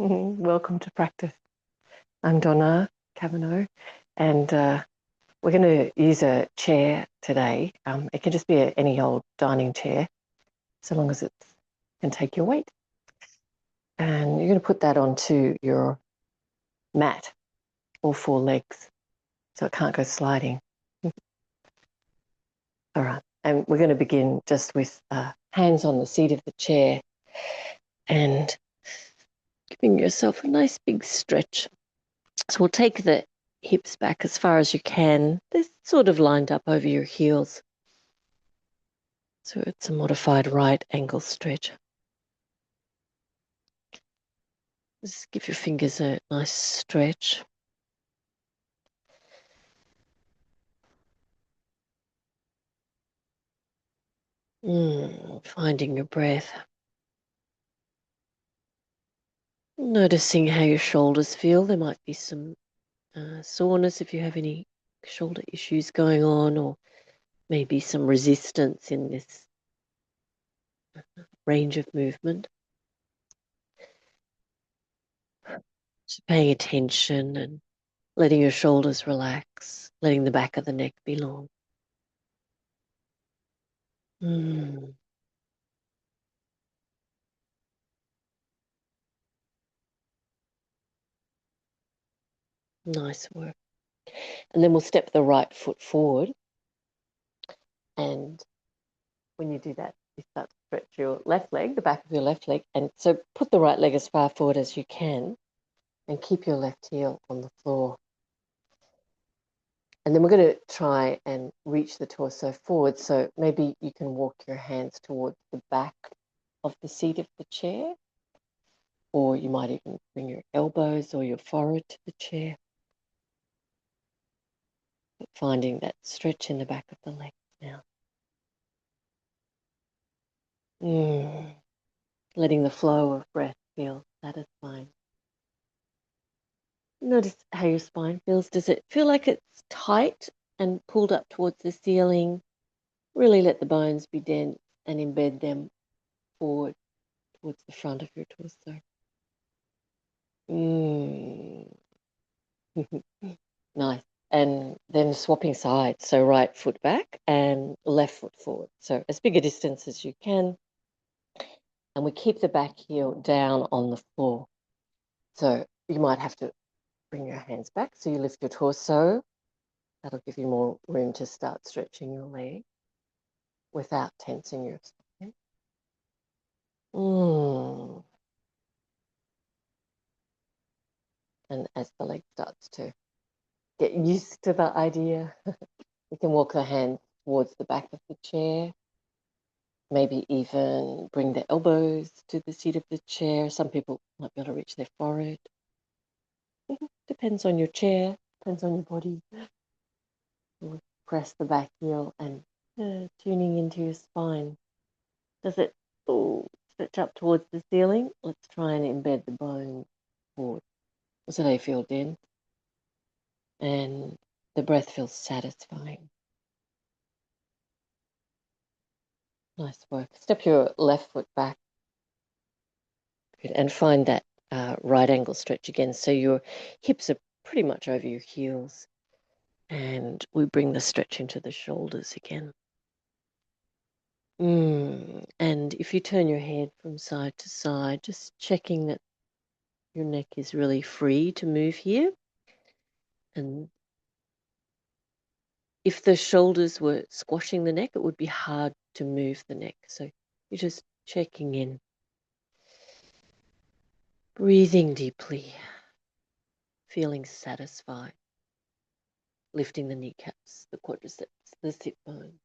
Welcome to practice. I'm Donna Cavanough, and we're going to use a chair today. It can just be any old dining chair, so long as it can take your weight. And you're going to put that onto your mat, all four legs, so it can't go sliding. All right, and we're going to begin just with hands on the seat of the chair and giving yourself a nice big stretch. So we'll take the hips back as far as you can. They're sort of lined up over your heels. So it's a modified right angle stretch. Just give your fingers a nice stretch. Finding your breath. Noticing how your shoulders feel. There might be some soreness if you have any shoulder issues going on, or maybe some resistance in this range of movement. Just paying attention and letting your shoulders relax, letting the back of the neck be long. Nice work. And then we'll step the right foot forward. And when you do that, you start to stretch your left leg, the back of your left leg. And so put the right leg as far forward as you can and keep your left heel on the floor. And then we're going to try and reach the torso forward. So maybe you can walk your hands towards the back of the seat of the chair, or you might even bring your elbows or your forehead to the chair. But finding that stretch in the back of the legs now. Letting the flow of breath feel satisfying. Notice how your spine feels. Does it feel like it's tight and pulled up towards the ceiling? Really let the bones be dense and embed them forward towards the front of your torso. Nice. And then swapping sides. So right foot back and left foot forward. So as big a distance as you can. And we keep the back heel down on the floor. So you might have to bring your hands back. So you lift your torso. That'll give you more room to start stretching your leg without tensing your spine. And as the leg starts to get used to the idea, you can walk the hand towards the back of the chair. Maybe even bring the elbows to the seat of the chair. Some people might be able to reach their forehead. Depends on your chair, depends on your body. We'll press the back heel and tuning into your spine. Does it stretch up towards the ceiling? Let's try and embed the bone forward so they feel dense. And the breath feels satisfying. Nice work. Step your left foot back. Good. And find that right angle stretch again. So your hips are pretty much over your heels. And we bring the stretch into the shoulders again. And if you turn your head from side to side, just checking that your neck is really free to move here. And if the shoulders were squashing the neck, it would be hard to move the neck. So you're just checking in. Breathing deeply, feeling satisfied. Lifting the kneecaps, the quadriceps, the sit bones.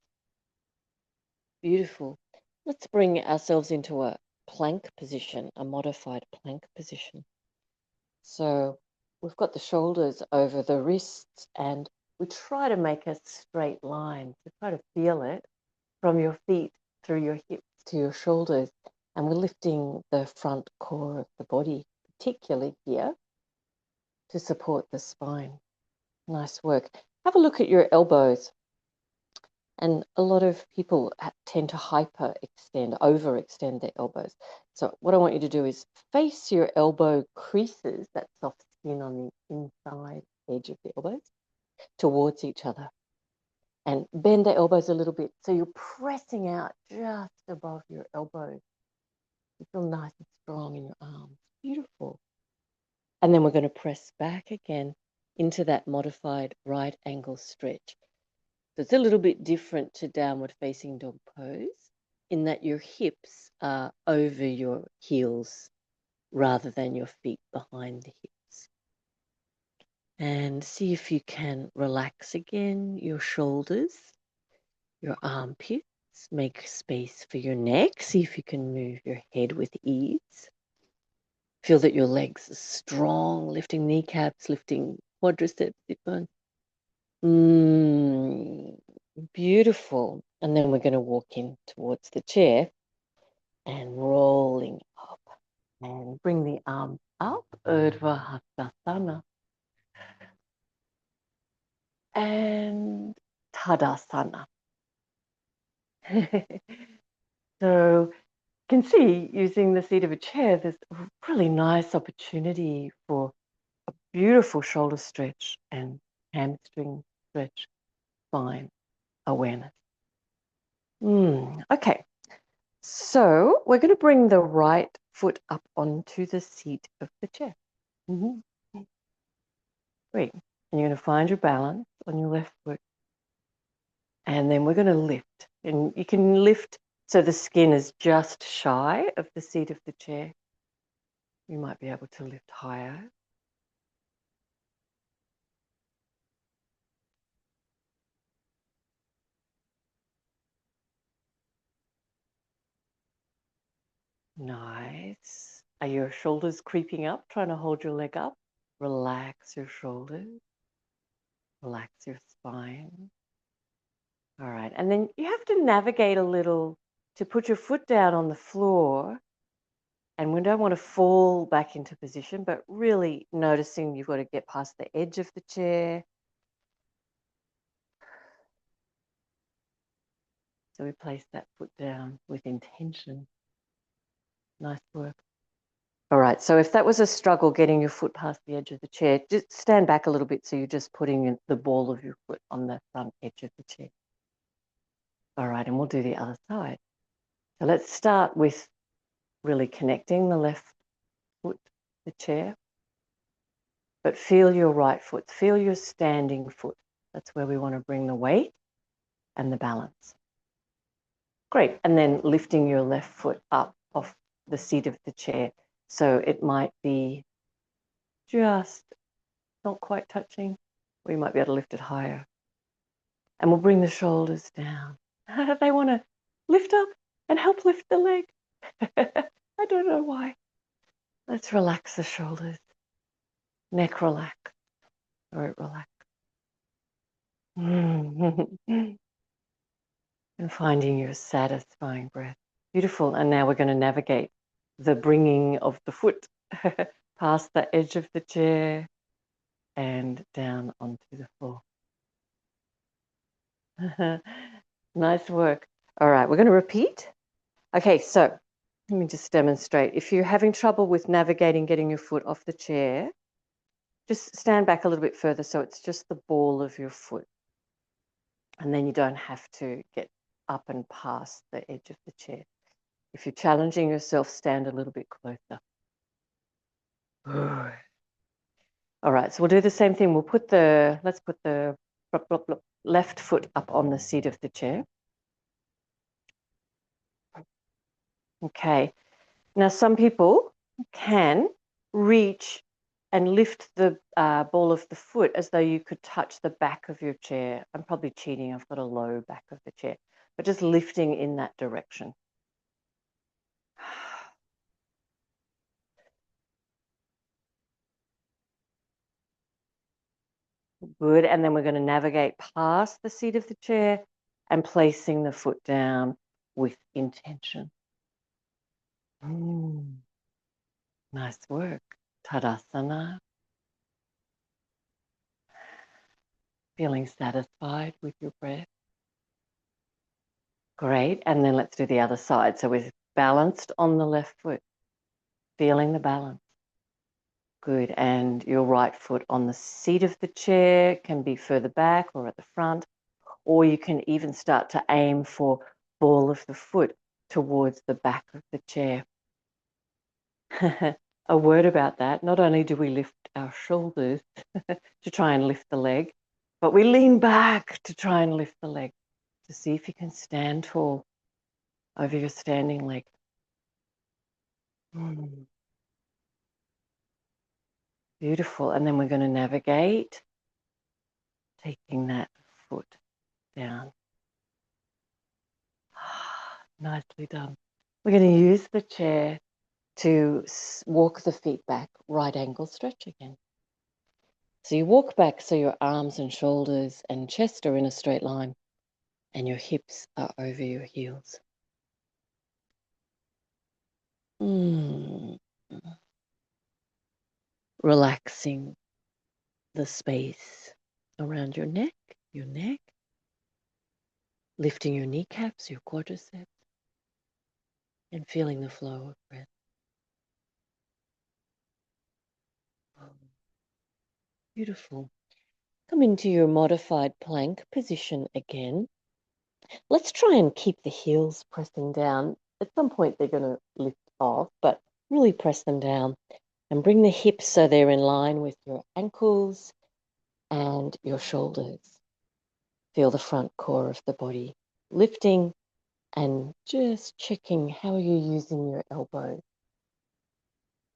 Beautiful. Let's bring ourselves into a plank position, a modified plank position. So we've got the shoulders over the wrists and we try to make a straight line. So try to feel it from your feet through your hips to your shoulders. And we're lifting the front core of the body, particularly here, to support the spine. Nice work. Have a look at your elbows. And a lot of people tend to overextend their elbows. So what I want you to do is face your elbow creases, that soft skin on the inside edge of the elbows, towards each other. And bend the elbows a little bit so you're pressing out just above your elbows. You feel nice and strong in your arms. Beautiful. And then we're going to press back again into that modified right angle stretch. So it's a little bit different to downward facing dog pose in that your hips are over your heels rather than your feet behind the hips. And see if you can relax again your shoulders, your armpits. Make space for your neck. See if you can move your head with ease. Feel that your legs are strong, lifting kneecaps, lifting quadriceps, hip bones. Beautiful. And then we're going to walk in towards the chair and rolling up. And bring the arms up, Urdhva Hastasana. And Tadasana. So you can see, using the seat of a chair, there's a really nice opportunity for a beautiful shoulder stretch and hamstring stretch, spine awareness. Okay, so we're going to bring the right foot up onto the seat of the chair. Great. And you're going to find your balance on your left foot. And then we're going to lift. And you can lift so the skin is just shy of the seat of the chair. You might be able to lift higher. Nice. Are your shoulders creeping up, trying to hold your leg up? Relax your shoulders. Relax your spine. All right. And then you have to navigate a little to put your foot down on the floor. And we don't want to fall back into position, but really noticing you've got to get past the edge of the chair. So we place that foot down with intention. Nice work. All right, so if that was a struggle getting your foot past the edge of the chair, just stand back a little bit so you're just putting the ball of your foot on the front edge of the chair. All right, and we'll do the other side. So let's start with really connecting the left foot to the chair. But feel your right foot, feel your standing foot. That's where we want to bring the weight and the balance. Great, and then lifting your left foot up off the seat of the chair. So it might be just not quite touching, or you might be able to lift it higher. And we'll bring the shoulders down. They want to lift up and help lift the leg. I don't know why. Let's relax the shoulders. Neck relax, throat relax. And finding your satisfying breath. Beautiful. And now we're going to navigate the bringing of the foot past the edge of the chair and down onto the floor. Nice work. All right, we're going to repeat. Okay, so let me just demonstrate. If you're having trouble with navigating, getting your foot off the chair, just stand back a little bit further so it's just the ball of your foot. And then you don't have to get up and past the edge of the chair. If you're challenging yourself, stand a little bit closer. All right, so we'll do the same thing. Let's put the left foot up on the seat of the chair. Okay, now some people can reach and lift the ball of the foot as though you could touch the back of your chair. I'm probably cheating, I've got a low back of the chair, but just lifting in that direction. Good, and then we're going to navigate past the seat of the chair and placing the foot down with intention. Nice work. Tadasana. Feeling satisfied with your breath. Great. And then let's do the other side. So we're balanced on the left foot, feeling the balance. Good. And your right foot on the seat of the chair can be further back or at the front, or you can even start to aim for ball of the foot towards the back of the chair. A word about that. Not only do we lift our shoulders to try and lift the leg, but we lean back to try and lift the leg to see if you can stand tall over your standing leg. Beautiful. And then we're going to navigate, taking that foot down. Nicely done. We're going to use the chair to walk the feet back, right angle stretch again. So you walk back so your arms and shoulders and chest are in a straight line and your hips are over your heels. Relaxing the space around your neck, lifting your kneecaps, your quadriceps, and feeling the flow of breath. Beautiful. Come into your modified plank position again. Let's try and keep the heels pressing down. At some point, they're going to lift off, but really press them down and bring the hips so they're in line with your ankles and your shoulders. Feel the front core of the body lifting and just checking how are you using your elbows.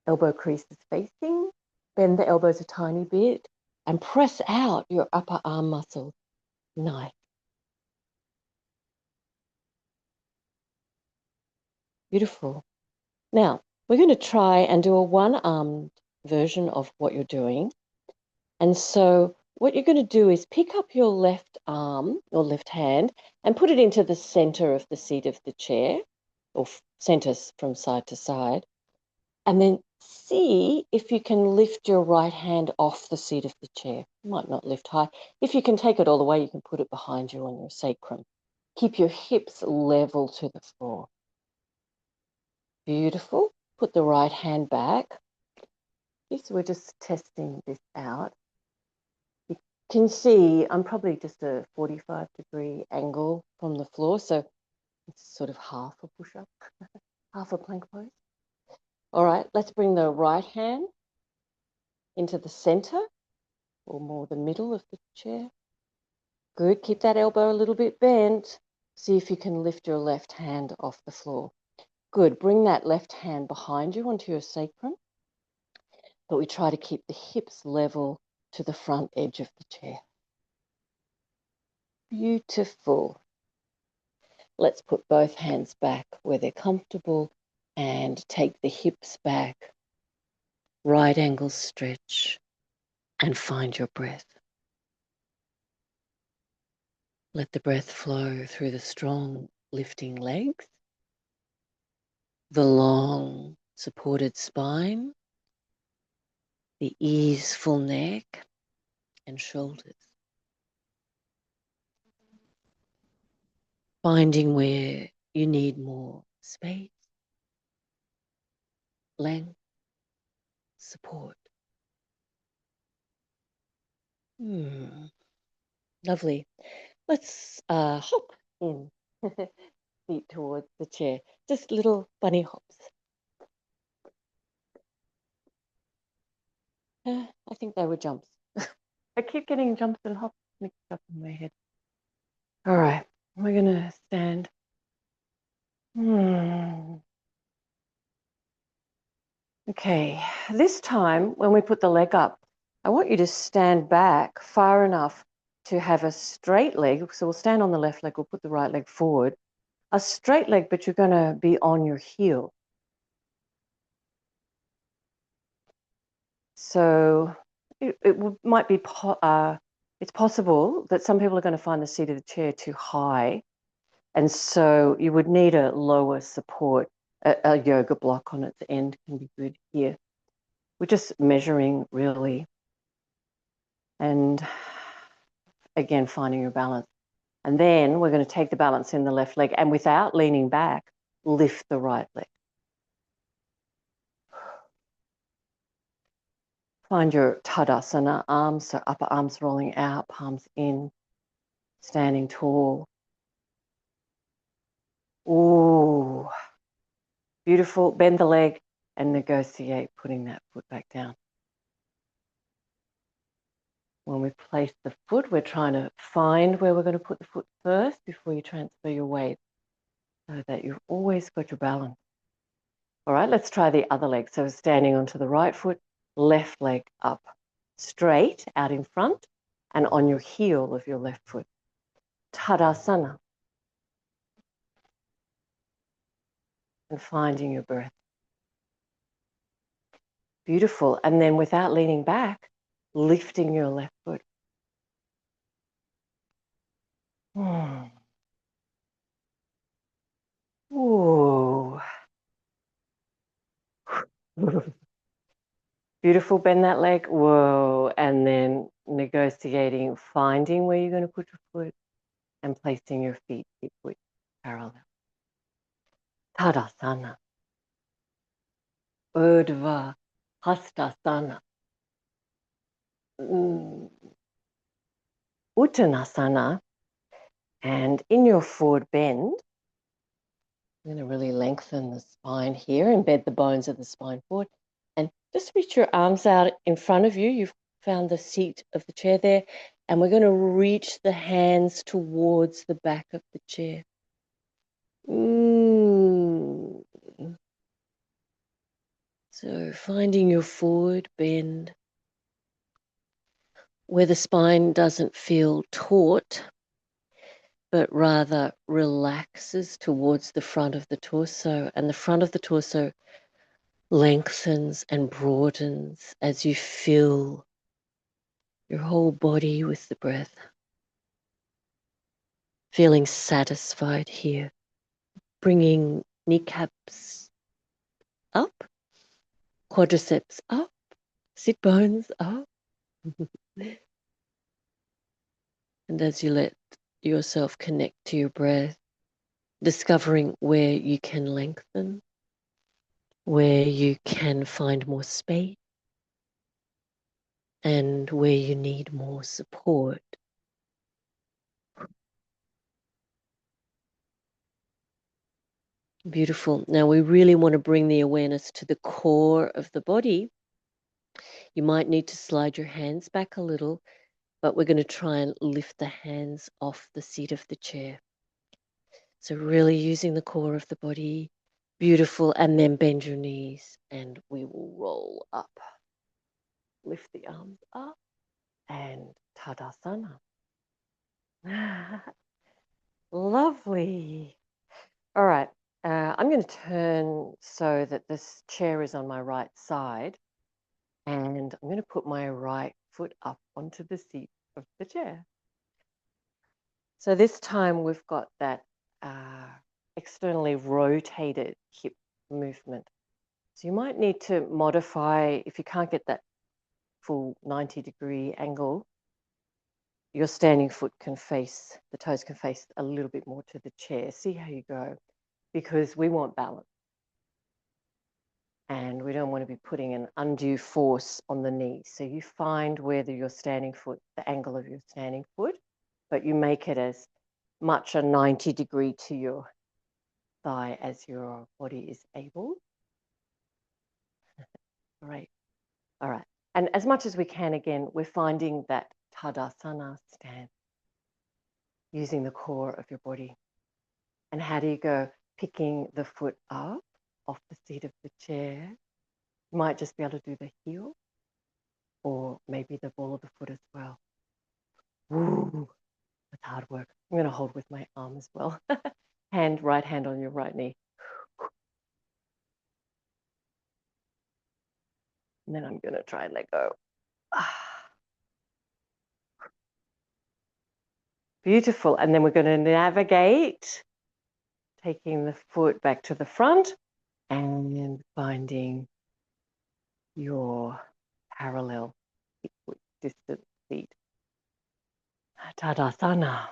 Elbow creases facing, bend the elbows a tiny bit and press out your upper arm muscles. Nice. Beautiful. Now, we're going to try and do a one-armed version of what you're doing. And so what you're going to do is pick up your left arm, or left hand, and put it into the center of the seat of the chair, or center from side to side, and then see if you can lift your right hand off the seat of the chair. You might not lift high. If you can take it all the way, you can put it behind you on your sacrum. Keep your hips level to the floor. Beautiful. Put the right hand back. So we're just testing this out. You can see I'm probably just a 45-degree angle from the floor, so it's sort of half a push-up, half a plank pose. All right, let's bring the right hand into the center, or more the middle of the chair. Good, keep that elbow a little bit bent. See if you can lift your left hand off the floor. Good, bring that left hand behind you onto your sacrum, but we try to keep the hips level to the front edge of the chair. Beautiful. Let's put both hands back where they're comfortable and take the hips back. Right angle stretch and find your breath. Let the breath flow through the strong lifting legs, the long supported spine, the easeful neck and shoulders. Finding where you need more space, length, support. Lovely. Let's hop in, feet towards the chair. Just little bunny hops. I think they were jumps. I keep getting jumps and hops mixed up in my head. All right, we're going to stand. Okay, this time when we put the leg up, I want you to stand back far enough to have a straight leg. So we'll stand on the left leg, we'll put the right leg forward. A straight leg, but you're going to be on your heel. So might be, it's possible that some people are going to find the seat of the chair too high. And so you would need a lower support. A yoga block on its end can be good here. We're just measuring really. And again, finding your balance. And then we're going to take the balance in the left leg and without leaning back, lift the right leg. Find your Tadasana arms, so upper arms rolling out, palms in, standing tall. Ooh, beautiful. Bend the leg and negotiate putting that foot back down. When we place the foot, we're trying to find where we're going to put the foot first before you transfer your weight so that you've always got your balance. All right, let's try the other leg. So standing onto the right foot, left leg up, straight out in front and on your heel of your left foot. Tadasana. And finding your breath. Beautiful. And then without leaning back, lifting your left foot. Ooh. Beautiful. Bend that leg. Whoa. And then negotiating, finding where you're going to put your foot and placing your feet hip width parallel. Tadasana. Urdhva Hastasana. Uttanasana. And in your forward bend, I'm going to really lengthen the spine here, embed the bones of the spine forward, and just reach your arms out in front of you. You've found the seat of the chair there, and we're going to reach the hands towards the back of the chair. So finding your forward bend where the spine doesn't feel taut, but rather relaxes towards the front of the torso, and the front of the torso lengthens and broadens as you fill your whole body with the breath. Feeling satisfied here, bringing kneecaps up, quadriceps up, sit bones up. And as you let yourself connect to your breath, discovering where you can lengthen, where you can find more space, and where you need more support. Beautiful. Now we really want to bring the awareness to the core of the body. You might need to slide your hands back a little, but we're going to try and lift the hands off the seat of the chair. So really using the core of the body. Beautiful. And then bend your knees and we will roll up. Lift the arms up and Tadasana. Lovely. All right. I'm going to turn so that this chair is on my right side. And I'm going to put my right foot up onto the seat of the chair. So this time we've got that externally rotated hip movement. So you might need to modify, if you can't get that full 90-degree angle, your standing foot can face, the toes can face a little bit more to the chair. See how you go, because we want balance. And we don't want to be putting an undue force on the knee. So you find whether your standing foot, the angle of your standing foot, but you make it as much a 90-degree to your thigh as your body is able. Great. All right. And as much as we can, again, we're finding that Tadasana stance using the core of your body. And how do you go? Picking the foot up off the seat of the chair. You might just be able to do the heel or maybe the ball of the foot as well. Ooh, that's hard work. I'm going to hold with my arm as well. Right hand on your right knee. And then I'm going to try and let go. Beautiful. And then we're going to navigate, taking the foot back to the front and finding your parallel distant feet. Tadasana.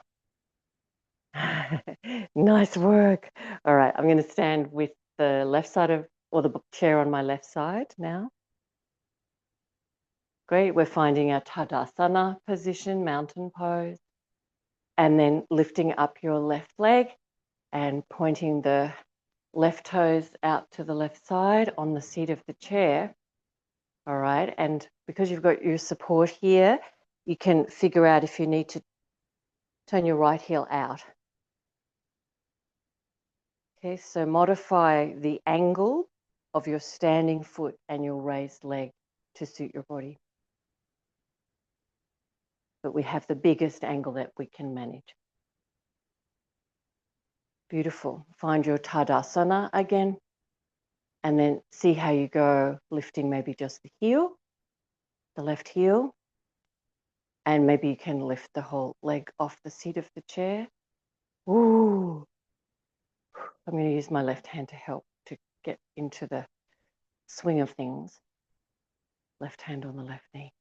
Nice work. All right, I'm going to stand with the left side of, or the chair on my left side now. Great, we're finding our Tadasana position, mountain pose, and then lifting up your left leg and pointing the left toes out to the left side on the seat of the chair. All right, and because you've got your support here, you can figure out if you need to turn your right heel out. Okay, so modify the angle of your standing foot and your raised leg to suit your body. But we have the biggest angle that we can manage. Beautiful. Find your Tadasana again, and then see how you go, lifting maybe just the heel, the left heel, and maybe you can lift the whole leg off the seat of the chair. Ooh. I'm going to use my left hand to help to get into the swing of things. Left hand on the left knee.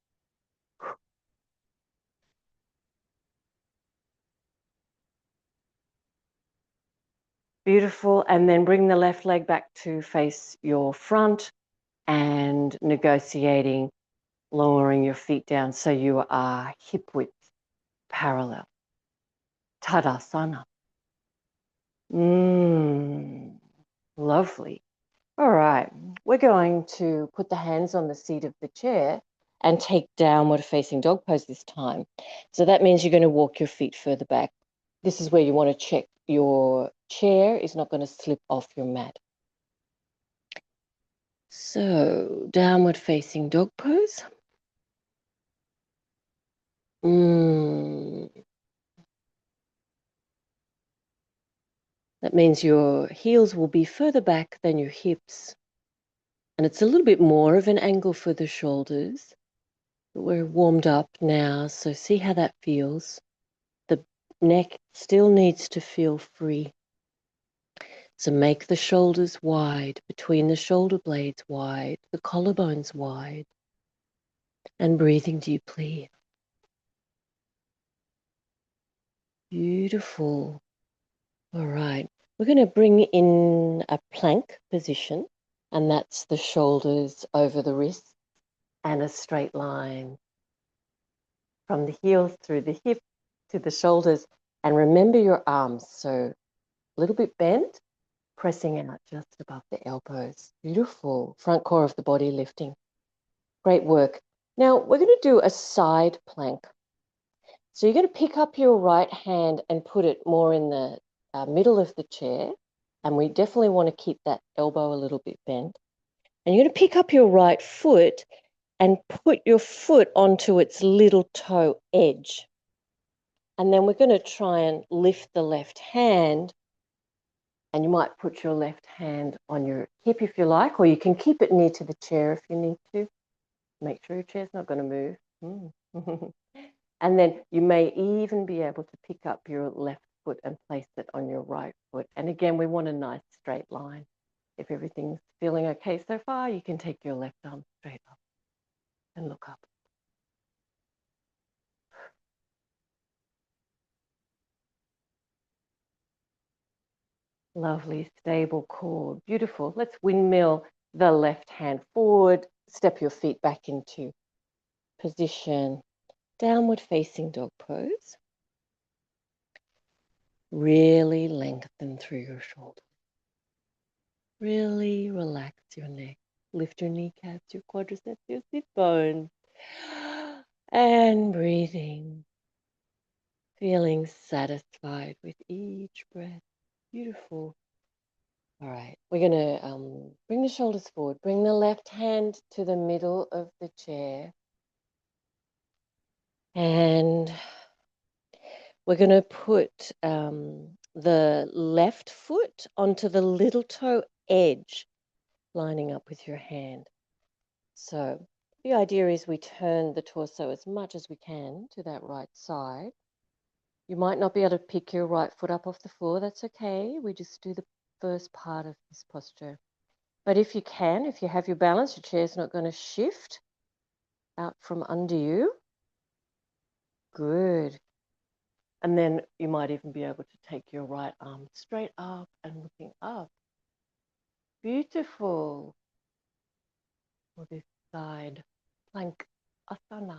Beautiful. And then bring the left leg back to face your front and negotiating, lowering your feet down so you are hip width parallel. Tadasana. Lovely. All right, we're going to put the hands on the seat of the chair and take downward facing dog pose this time. So that means you're going to walk your feet further back. This is where you want to check your chair is not going to slip off your mat. So downward facing dog pose. That means your heels will be further back than your hips. And it's a little bit more of an angle for the shoulders. But we're warmed up now, so see how that feels. The neck still needs to feel free. So make the shoulders wide, between the shoulder blades wide, the collarbones wide, and breathing deeply. Beautiful. All right, we're going to bring in a plank position, and that's the shoulders over the wrists and a straight line from the heels through the hip to the shoulders. And remember your arms, so a little bit bent, pressing out just above the elbows. Beautiful. Front core of the body lifting. Great work. Now we're going to do a side plank. So you're going to pick up your right hand and put it more in the middle of the chair. And we definitely want to keep that elbow a little bit bent. And you're going to pick up your right foot and put your foot onto its little toe edge. And then we're going to try and lift the left hand. And you might put your left hand on your hip if you like, or you can keep it near to the chair if you need to. Make sure your chair's not going to move. And then you may even be able to pick up your left foot and place it on your right foot. And again, we want a nice straight line. If everything's feeling okay so far, you can take your left arm straight up and look up. Lovely, stable core. Beautiful. Let's windmill the left hand forward. Step your feet back into position. Downward facing dog pose. Really lengthen through your shoulders. Really relax your neck. Lift your kneecaps, your quadriceps, your sit bones. And breathing. Feeling satisfied with each breath. Beautiful. All right, we're going to bring the shoulders forward. Bring the left hand to the middle of the chair. And we're going to put the left foot onto the little toe edge, lining up with your hand. So the idea is we turn the torso as much as we can to that right side. You might not be able to pick your right foot up off the floor. That's okay. We just do the first part of this posture. But if you can, if you have your balance, your chair's not going to shift out from under you. Good. And then you might even be able to take your right arm straight up and looking up. Beautiful. For this side, plank asana.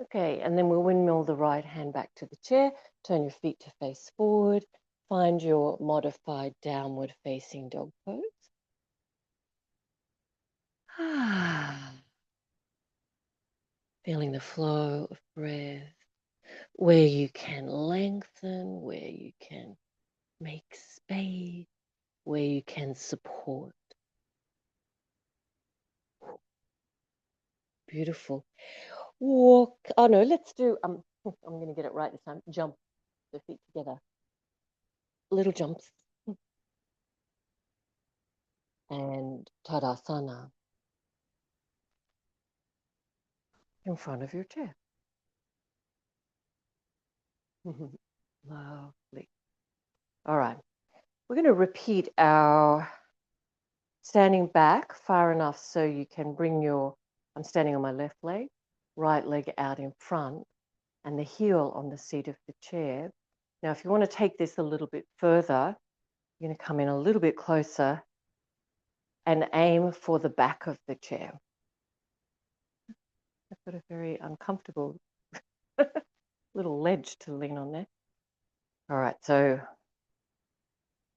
Okay, and then we'll windmill the right hand back to the chair, turn your feet to face forward, find your modified downward facing dog pose. Feeling the flow of breath, where you can lengthen, where you can make space, where you can support. Beautiful. Walk. Oh no, let's do, I'm going to get it right this time. Jump the feet together. Little jumps. And Tadasana in front of your chair. Lovely. All right. We're going to repeat our standing back far enough so you can bring your, I'm standing on my left leg, right leg out in front, and the heel on the seat of the chair. Now, if you want to take this a little bit further, you're going to come in a little bit closer and aim for the back of the chair. I've got a very uncomfortable little ledge to lean on there. All right, so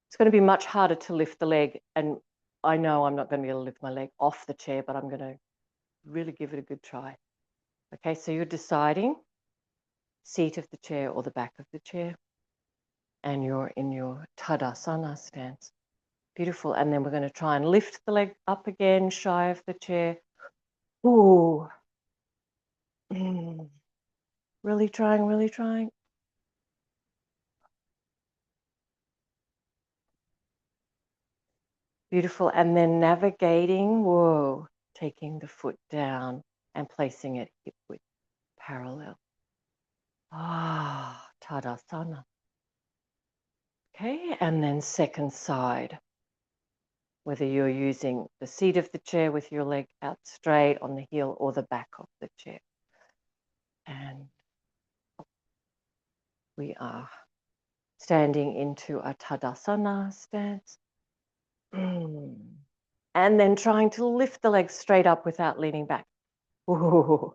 it's going to be much harder to lift the leg, and I know I'm not going to be able to lift my leg off the chair, but I'm going to really give it a good try. Okay, so you're deciding seat of the chair or the back of the chair, and you're in your Tadasana stance. Beautiful. And then we're going to try and lift the leg up again, shy of the chair. Ooh. Really trying, really trying. Beautiful. And then navigating, whoa, taking the foot down and placing it hip width parallel. Ah, Tadasana. Okay, and then second side. Whether you're using the seat of the chair with your leg out straight on the heel or the back of the chair. And we are standing into a Tadasana stance. And then trying to lift the legs straight up without leaning back. Ooh.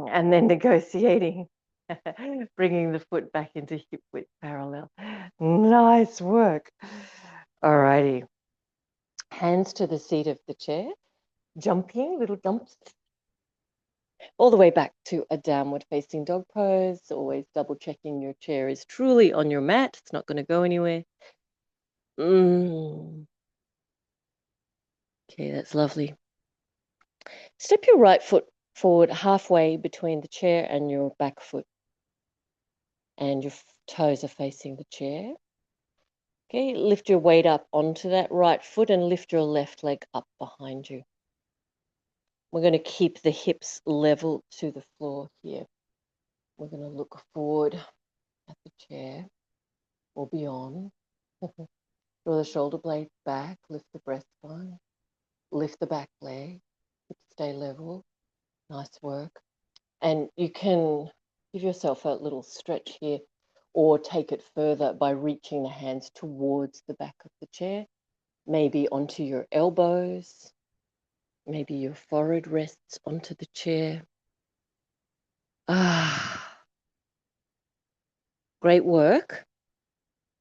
And then negotiating, bringing the foot back into hip width parallel. Nice work. All righty. Hands to the seat of the chair, jumping, little jumps, all the way back to a downward facing dog pose, always double checking your chair is truly on your mat. It's not going to go anywhere. Okay, that's lovely. Step your right foot forward halfway between the chair and your back foot, and your toes are facing the chair. Okay, lift your weight up onto that right foot and lift your left leg up behind you. We're going to keep the hips level to the floor here. We're going to look forward at the chair or beyond. Draw the shoulder blades back, lift the breastbone, lift the back leg, stay level. Nice work. And you can give yourself a little stretch here or take it further by reaching the hands towards the back of the chair, maybe onto your elbows, maybe your forehead rests onto the chair. Great work.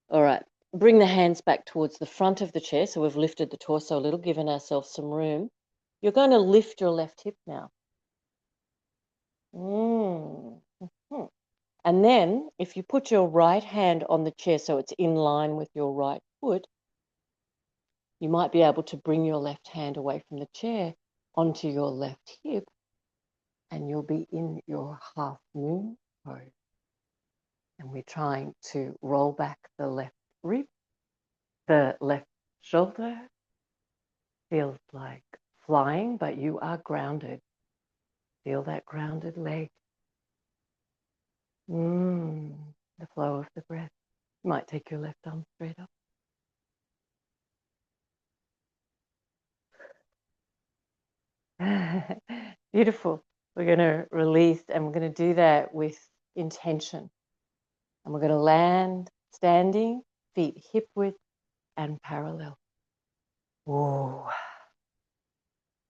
All right, bring the hands back towards the front of the chair. So we've lifted the torso a little, given ourselves some room. You're going to lift your left hip now. And then if you put your right hand on the chair so it's in line with your right foot, you might be able to bring your left hand away from the chair onto your left hip, and you'll be in your half moon pose. And we're trying to roll back the left rib, the left shoulder. Feels like flying, but you are grounded. Feel that grounded leg. The flow of the breath. You might take your left arm straight up. Beautiful. We're going to release, and we're going to do that with intention. And we're going to land standing, feet hip width and parallel. Whoa.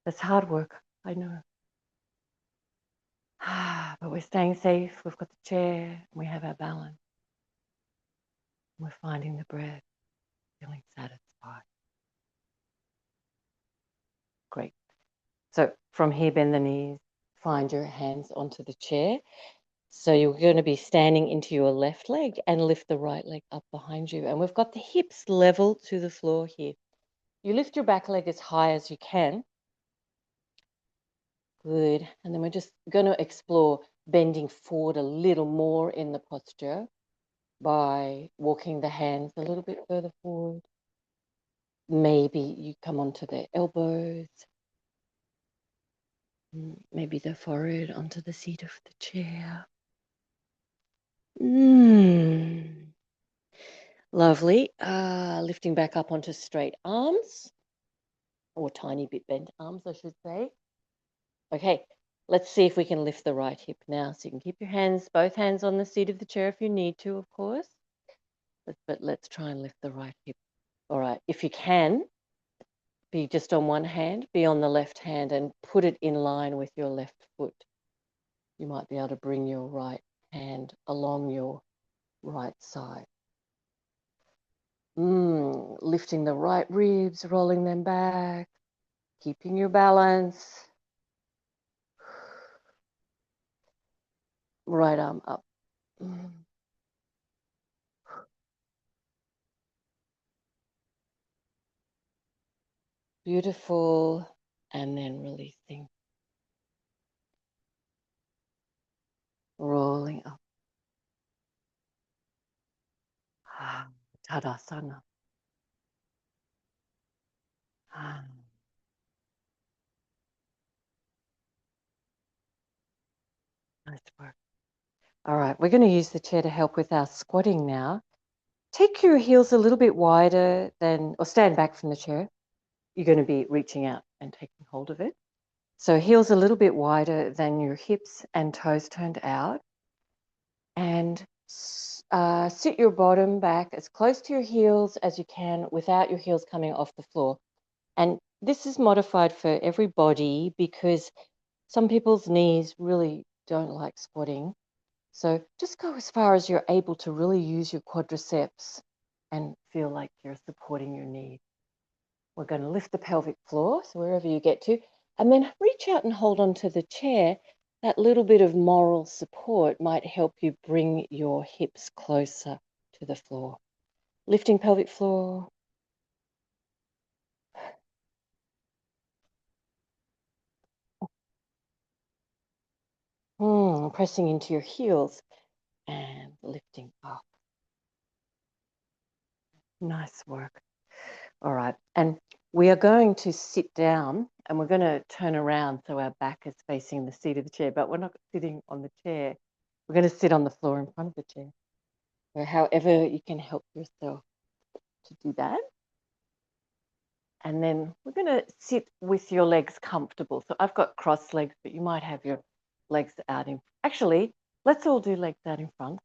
That's hard work, I know. But we're staying safe. We've got the chair, and we have our balance. We're finding the breath, feeling satisfied. Great. So from here, bend the knees, find your hands onto the chair. So you're going to be standing into your left leg and lift the right leg up behind you. And we've got the hips level to the floor here. You lift your back leg as high as you can. Good. And then we're just going to explore bending forward a little more in the posture by walking the hands a little bit further forward. Maybe you come onto the elbows. Maybe the forehead onto the seat of the chair. Lovely. Lifting back up onto straight arms, or tiny bit bent arms, I should say. Okay, let's see if we can lift the right hip now. So you can keep your hands, both hands on the seat of the chair if you need to, of course. But let's try and lift the right hip. All right, if you can, be just on one hand, be on the left hand and put it in line with your left foot. You might be able to bring your right hand along your right side. Lifting the right ribs, rolling them back, keeping your balance. Right arm up. Beautiful. And then releasing. Rolling up. Tadasana. Nice work. All right, we're going to use the chair to help with our squatting now. Take your heels a little bit wider than, or stand back from the chair. You're going to be reaching out and taking hold of it. So heels a little bit wider than your hips and toes turned out. And sit your bottom back as close to your heels as you can without your heels coming off the floor. And this is modified for everybody because some people's knees really don't like squatting. So just go as far as you're able to really use your quadriceps and feel like you're supporting your knee. We're going to lift the pelvic floor, so wherever you get to, and then reach out and hold on to the chair. That little bit of moral support might help you bring your hips closer to the floor. Lifting pelvic floor. Pressing into your heels and lifting up. Nice work. All right. And we are going to sit down and we're going to turn around so our back is facing the seat of the chair, but we're not sitting on the chair. We're going to sit on the floor in front of the chair. So however you can help yourself to do that. And then we're going to sit with your legs comfortable. So I've got crossed legs, but you might have your legs out in. Actually, let's all do legs out in front.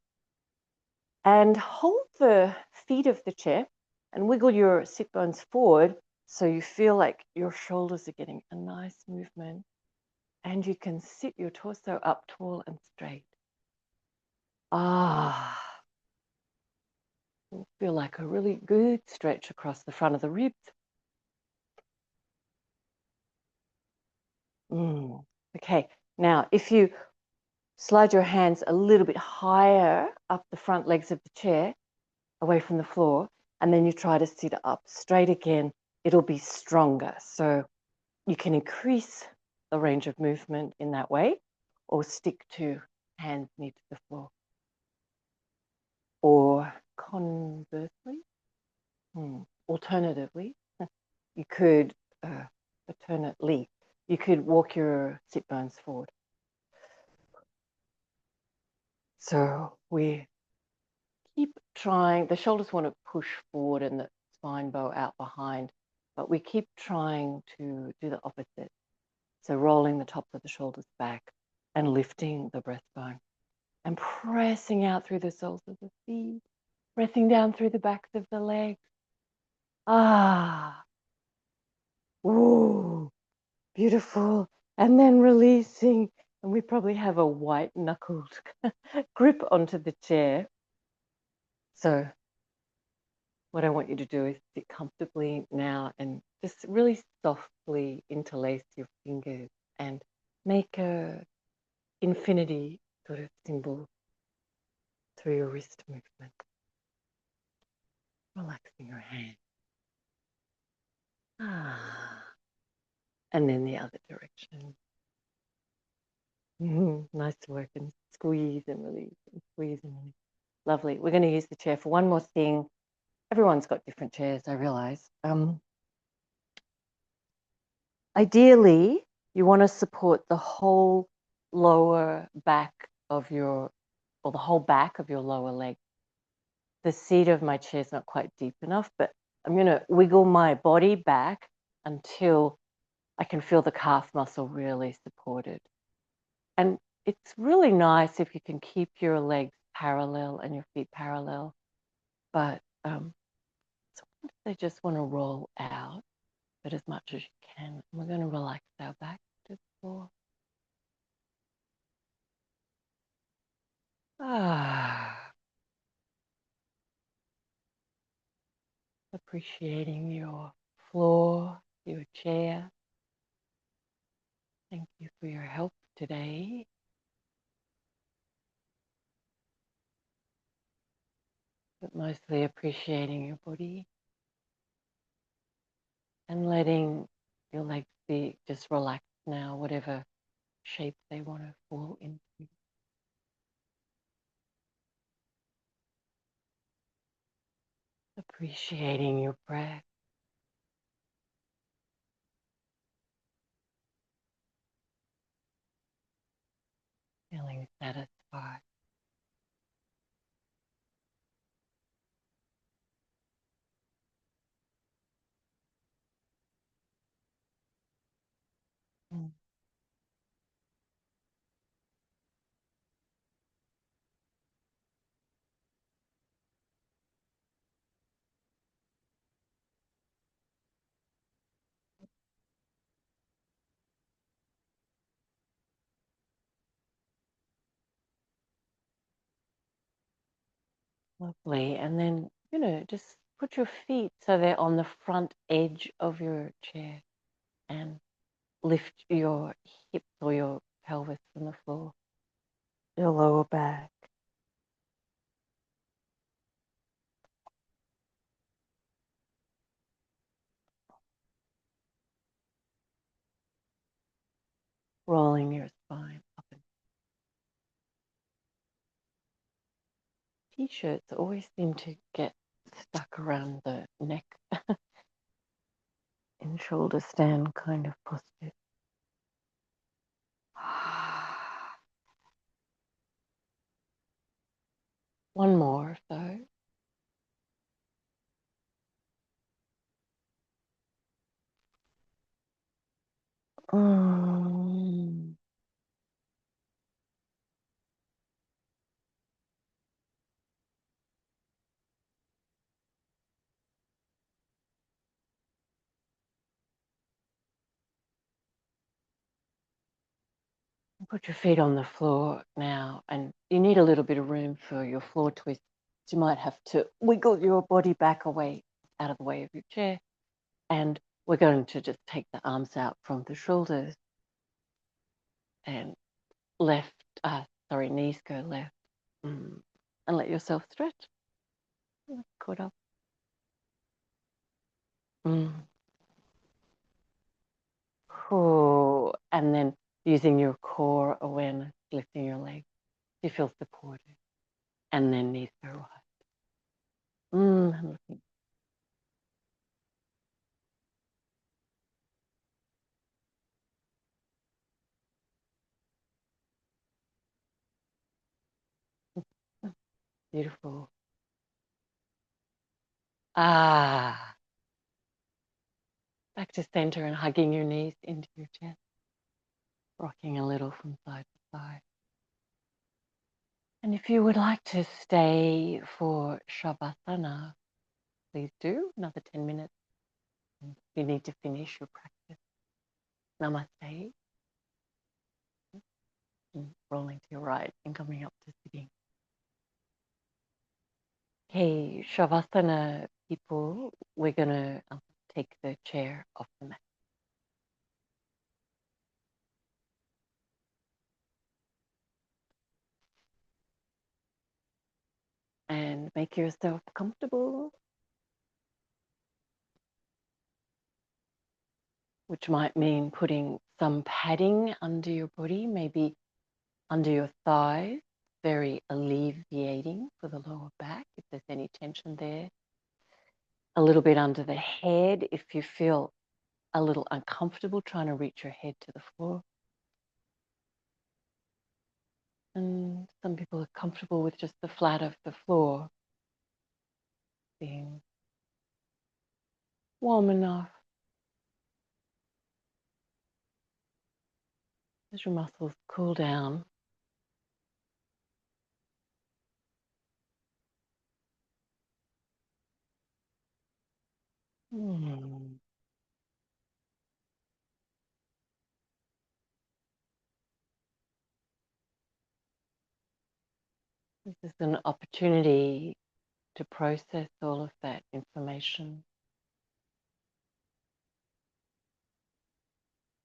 And hold the feet of the chair and wiggle your sit bones forward so you feel like your shoulders are getting a nice movement. And you can sit your torso up tall and straight. Feel like a really good stretch across the front of the ribs. Okay, now if you slide your hands a little bit higher up the front legs of the chair, away from the floor, and then you try to sit up straight again, it'll be stronger. So you can increase the range of movement in that way, or stick to hands near to the floor. Or conversely, alternatively, you could, alternately, you could walk your sit bones forward. So we're keep trying. The shoulders want to push forward and the spine bow out behind, but we keep trying to do the opposite. So rolling the tops of the shoulders back and lifting the breastbone and pressing out through the soles of the feet, pressing down through the backs of the legs. Ah, ooh, beautiful. And then releasing, and we probably have a white knuckled grip onto the chair. So what I want you to do is sit comfortably now and just really softly interlace your fingers and make a infinity sort of symbol through your wrist movement, relaxing your hand. Ah, and then the other direction. Nice work, and squeeze and release and squeeze and release. Lovely. We're going to use the chair for one more thing. Everyone's got different chairs, I realize. Ideally, you want to support the whole lower back of your, or the whole back of your lower leg. The seat of my chair is not quite deep enough, but I'm going to wiggle my body back until I can feel the calf muscle really supported. And it's really nice if you can keep your legs parallel and your feet parallel, but sometimes they just want to roll out, but as much as you can. We're going to relax our back to the floor. Appreciating your floor, your chair. Thank you for your help today. But mostly appreciating your body and letting your legs be just relaxed now, whatever shape they want to fall into. Appreciating your breath. Feeling satisfied. Mm. Lovely. And then, just put your feet so they're on the front edge of your chair and lift your hips or your pelvis from the floor, your lower back. Rolling your spine up and T-shirts always seem to get stuck around the neck in shoulder stand kind of posture. One more, though. Mm. Put your feet on the floor now, and you need a little bit of room for your floor twist. You might have to wiggle your body back away out of the way of your chair, and we're going to just take the arms out from the shoulders and knees go left, and let yourself stretch. Caught up. Cool. And then using your core awareness, lifting your legs, you feel supported. And then knees go right. Beautiful. Ah. Back to center and hugging your knees into your chest, rocking a little from side to side. And if you would like to stay for Shavasana, please do. Another 10 minutes. If you need to finish your practice. Namaste. And rolling to your right and coming up to sitting. Okay, Shavasana people, we're going to take the chair off the mat. And make yourself comfortable, which might mean putting some padding under your body, maybe under your thighs, very alleviating for the lower back if there's any tension there. A little bit under the head if you feel a little uncomfortable trying to reach your head to the floor. And some people are comfortable with just the flat of the floor being warm enough. As your muscles cool down, this is an opportunity to process all of that information.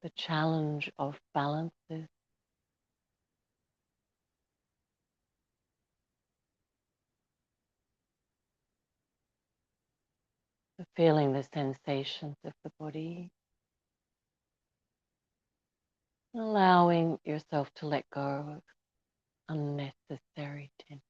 The challenge of balances, the feeling the sensations of the body, allowing yourself to let go of unnecessary tension.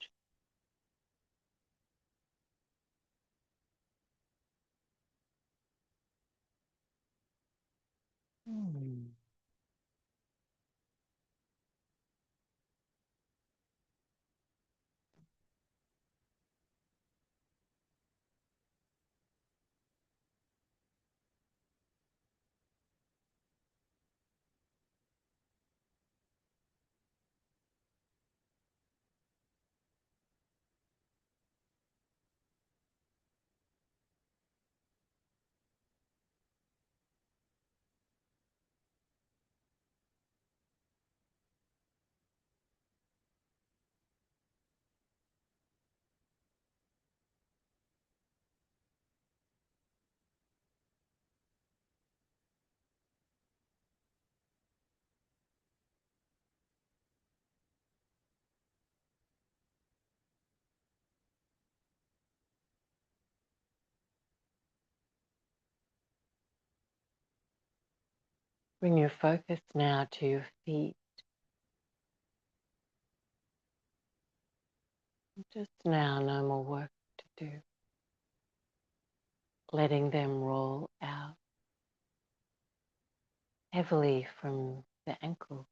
Bring your focus now to your feet. Just now, no more work to do. Letting them roll out heavily from the ankle.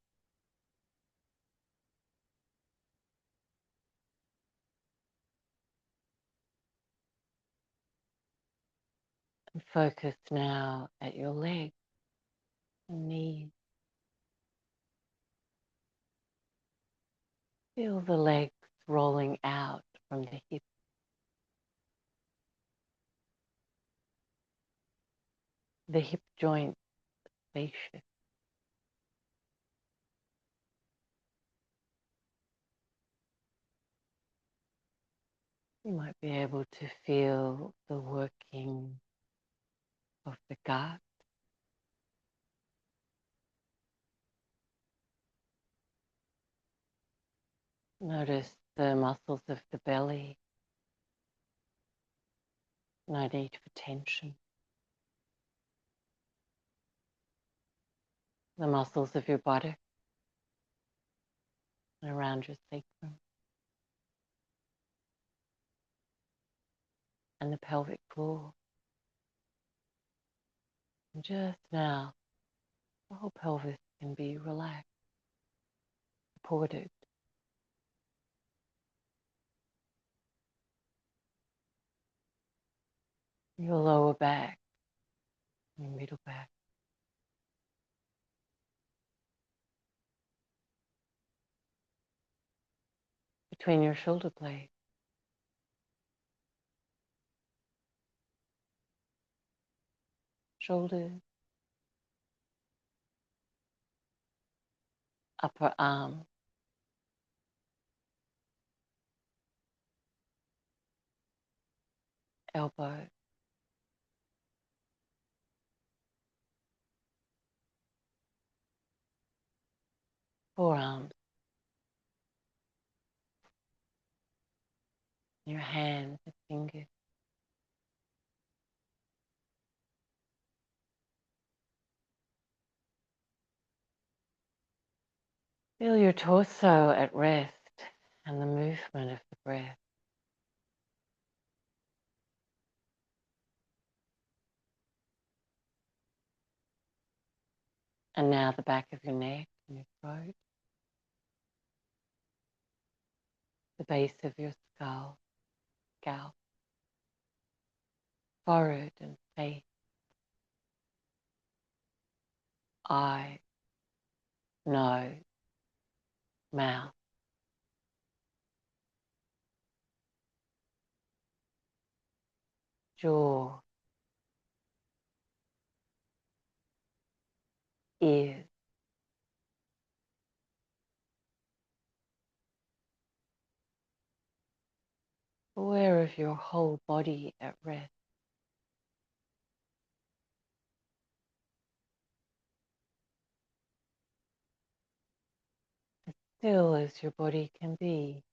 And focus now at your legs and knees. Feel the legs rolling out from the hips. The hip joint spacious. You might be able to feel the working of the gut. Notice the muscles of the belly. No need for tension. The muscles of your body around your sacrum and the pelvic floor. And just now, the whole pelvis can be relaxed, supported. your lower back, your middle back. Between your shoulder blades. Shoulders, upper arm, elbow, forearms, your hands and fingers. Feel your torso at rest and the movement of the breath. And now the back of your neck and your throat, the base of your skull, scalp, forehead and face, eyes, nose, mouth, jaw, ears, aware of your whole body at rest. As still as your body can be.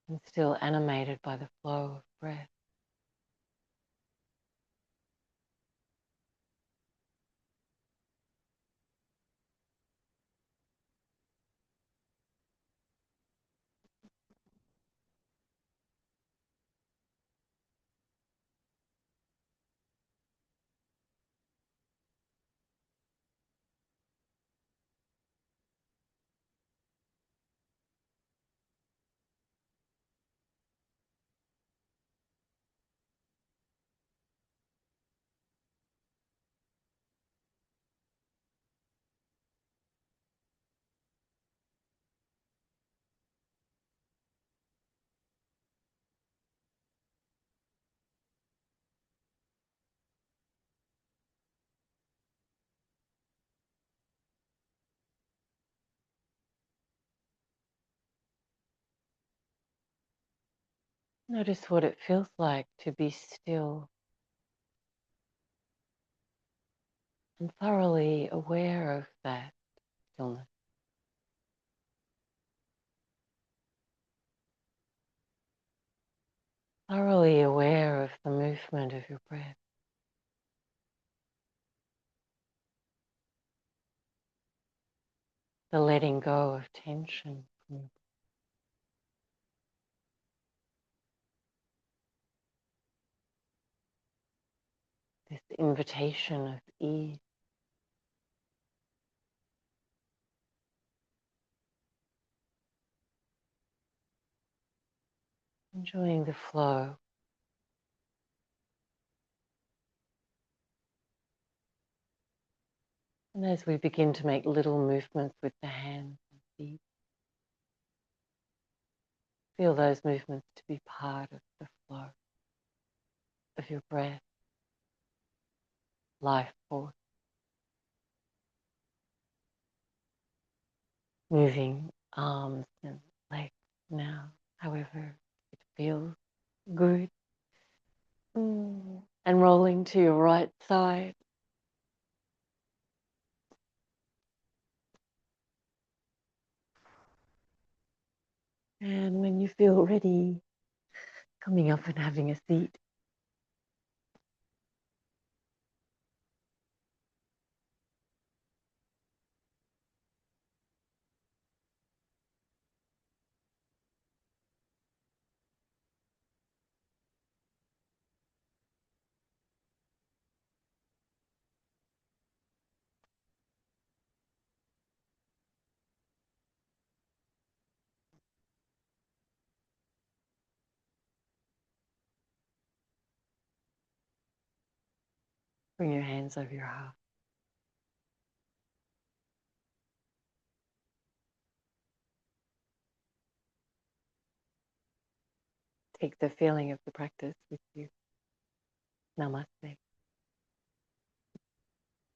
And still animated by the flow of breath. Notice what it feels like to be still and thoroughly aware of that stillness. Thoroughly aware of the movement of your breath. The letting go of tension from your this invitation of ease. Enjoying the flow. And as we begin to make little movements with the hands and feet, feel those movements to be part of the flow of your breath, life force, moving arms and legs now, however it feels good. And rolling to your right side. And when you feel ready, coming up and having a seat. Bring your hands over your heart. Take the feeling of the practice with you. Namaste.